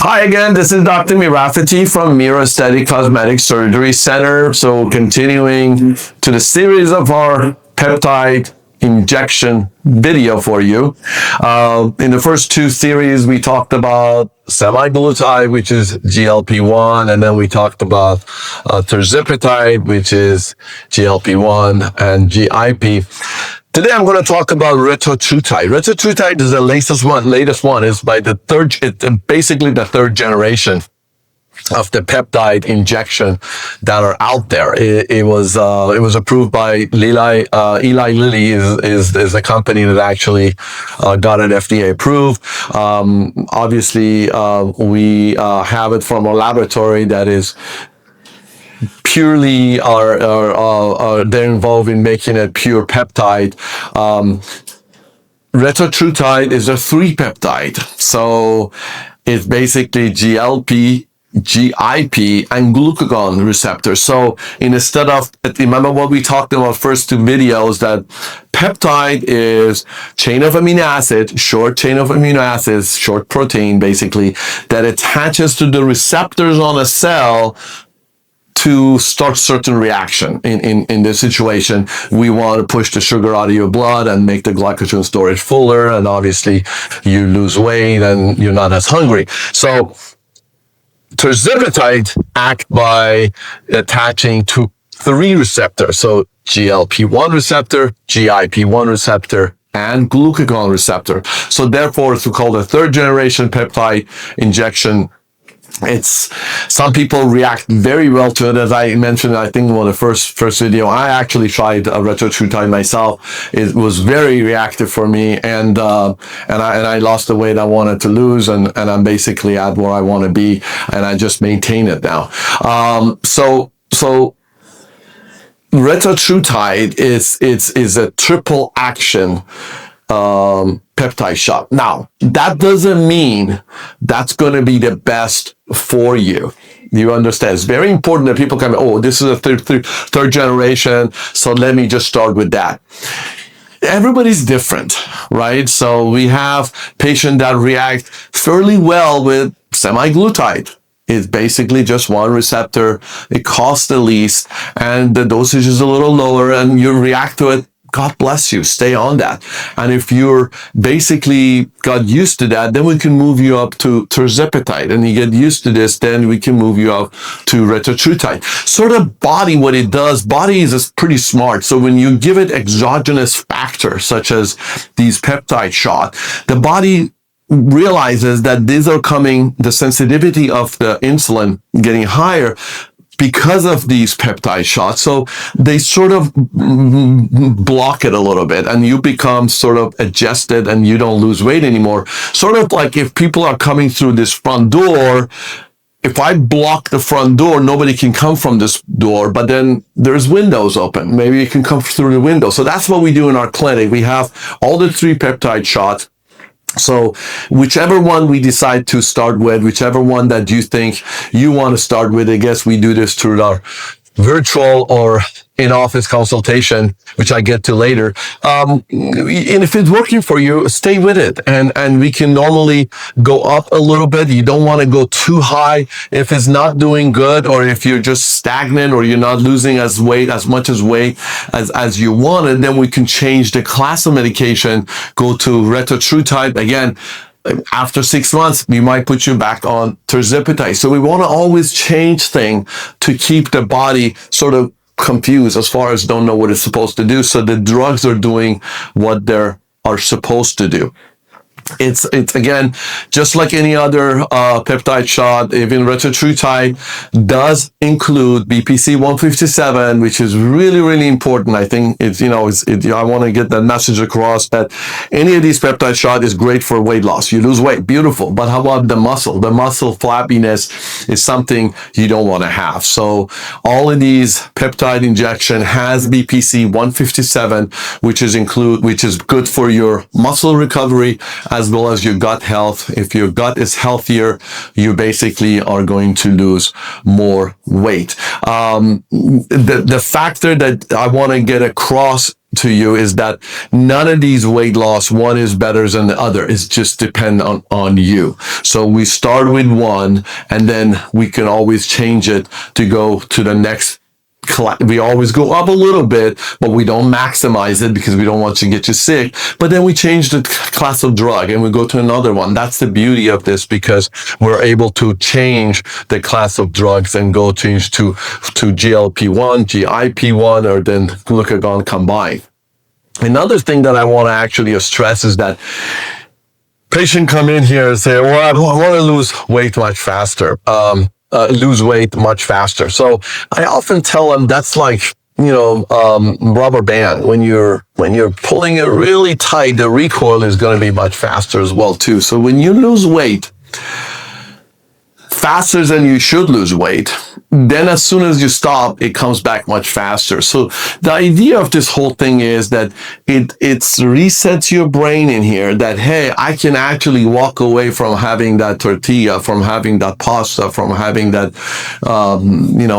Hi again, this is Dr. Mirrafati from Mira Aesthetic Medical Center. So continuing to the series of our peptide injection video for you. In the first two series, we talked about Semaglutide, which is GLP-1, and then we talked about Tirzepatide, which is GLP-1 and GIP. Today, I'm going to talk about Retatrutide. Retatrutide is the latest one. It's by basically the third generation of the peptide injection that are out there. It was approved by Eli Lilly is the company that actually got it FDA approved. Obviously, we have it from a laboratory that is purely they're involved in making it pure peptide. Retatrutide is a 3-peptide. So it's basically GLP, GIP, and glucagon receptor. So instead of, remember what we talked about first two videos, that peptide is chain of amino acids, short chain of amino acids, short protein basically, that attaches to the receptors on a cell to start certain reaction. In this situation, we want to push the sugar out of your blood and make the glycogen storage fuller, and obviously you lose weight and you're not as hungry. So Tirzepatide act by attaching to 3 receptors. So GLP-1 receptor, GIP-1 receptor, and glucagon receptor. So therefore, it's called a third generation peptide injection. Some people react very well to it. As I mentioned, I think in the first video, I actually tried Retatrutide myself. It was very reactive for me, and I lost the weight I wanted to lose, and I'm basically at where I want to be, and I just maintain it now. So Retatrutide is a triple action peptide shot. Now, that doesn't mean that's going to be the best for you. You understand? It's very important that people come, oh, this is a third generation, so let me just start with that. Everybody's different, right? So we have patients that react fairly well with semaglutide. It's basically just one receptor. It costs the least, and the dosage is a little lower, and you react to it. God bless you. Stay on that. And if you're basically got used to that, then we can move you up to Tirzepatide. And you get used to this, then we can move you up to Retatrutide. Sort of body, what it does, body is pretty smart. So when you give it exogenous factors, such as these peptide shots, the body realizes that these are coming, the sensitivity of the insulin getting higher because of these peptide shots. So they sort of block it a little bit, and you become sort of adjusted and you don't lose weight anymore. Sort of like if people are coming through this front door, if I block the front door, nobody can come from this door, but then there's windows open. Maybe you can come through the window. So that's what we do in our clinic. We have all the 3 peptide shots. So whichever one we decide to start with, whichever one that you think you want to start with, I guess we do this through our virtual or in-office consultation, which I get to later. And if it's working for you, stay with it. And we can normally go up a little bit. You don't want to go too high. If it's not doing good, or if you're just stagnant, or you're not losing as much weight as you wanted, then we can change the class of medication, go to Retatrutide. Again, after 6 months, we might put you back on Tirzepatide. So we want to always change things to keep the body sort of confused as far as don't know what it's supposed to do. So the drugs are doing what they are supposed to do. It's again, just like any other peptide shot, even Retatrutide does include BPC 157, which is really, really important. I think I want to get that message across that any of these peptide shot is great for weight loss. You lose weight, beautiful. But how about the muscle? The muscle flappiness is something you don't want to have. So all of these peptide injection has BPC 157, which is good for your muscle recovery, as well as your gut health. If your gut is healthier, you basically are going to lose more weight. The factor that I want to get across to you is that none of these weight loss, one is better than the other. It's just depend on you. So we start with one, and then we can always change it to go to the next. We always go up a little bit, but we don't maximize it because we don't want to get you sick. But then we change the class of drug and we go to another one. That's the beauty of this, because we're able to change the class of drugs and go change to GLP-1, GIP-1, or then glucagon combined. Another thing that I want to actually stress is that patient come in here and say, well, I want to lose weight much faster. Lose weight much faster. So I often tell them that's like, rubber band. When you're pulling it really tight, the recoil is going to be much faster as well too. So when you lose weight faster than you should lose weight, then as soon as you stop, it comes back much faster. So the idea of this whole thing is that it resets your brain in here that, hey, I can actually walk away from having that tortilla, from having that pasta, from having that,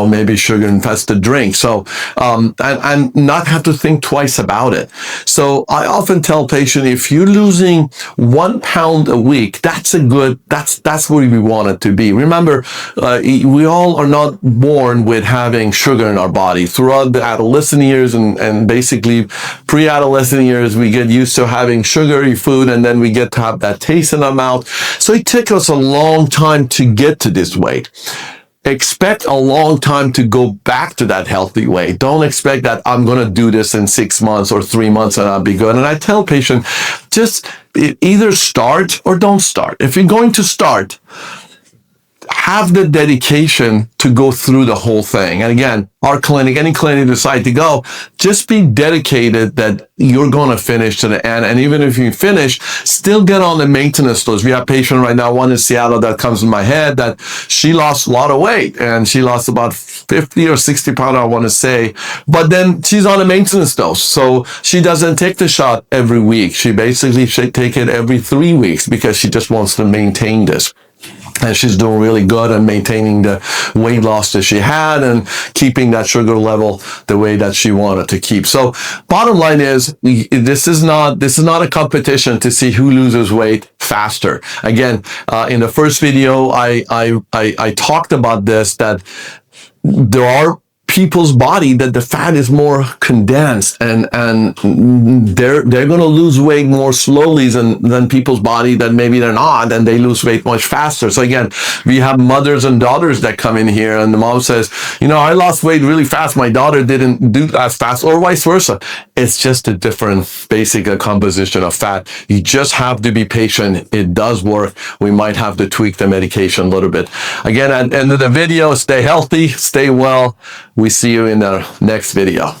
maybe sugar infested drink. So, and not have to think twice about it. So I often tell patients, if you're losing 1 pound a week, that's where we want it to be. Remember, we all are not born with having sugar in our body. Throughout the adolescent years and basically pre-adolescent years, we get used to having sugary food, and then we get to have that taste in our mouth. So it took us a long time to get to this weight. Expect a long time to go back to that healthy weight. Don't expect that I'm going to do this in 6 months or 3 months and I'll be good. And I tell patients, just either start or don't start. If you're going to start, have the dedication to go through the whole thing. And again, our clinic, any clinic you decide to go, just be dedicated that you're going to finish to the end. And even if you finish, still get on the maintenance dose. We have a patient right now, one in Seattle that comes in my head, that she lost a lot of weight and she lost about 50 or 60 pounds, I want to say. But then she's on a maintenance dose. So she doesn't take the shot every week. She basically should take it every 3 weeks because she just wants to maintain this. And she's doing really good at maintaining the weight loss that she had and keeping that sugar level the way that she wanted to keep. So bottom line is, this is not a competition to see who loses weight faster. Again, in the first video, I talked about this, that there are people's body that the fat is more condensed and they're going to lose weight more slowly than people's body that maybe they're not, and they lose weight much faster. So again, we have mothers and daughters that come in here and the mom says, I lost weight really fast. My daughter didn't do as fast, or vice versa. It's just a different basic composition of fat. You just have to be patient. It does work. We might have to tweak the medication a little bit. Again, at the end of the video, stay healthy, stay well. We see you in the next video.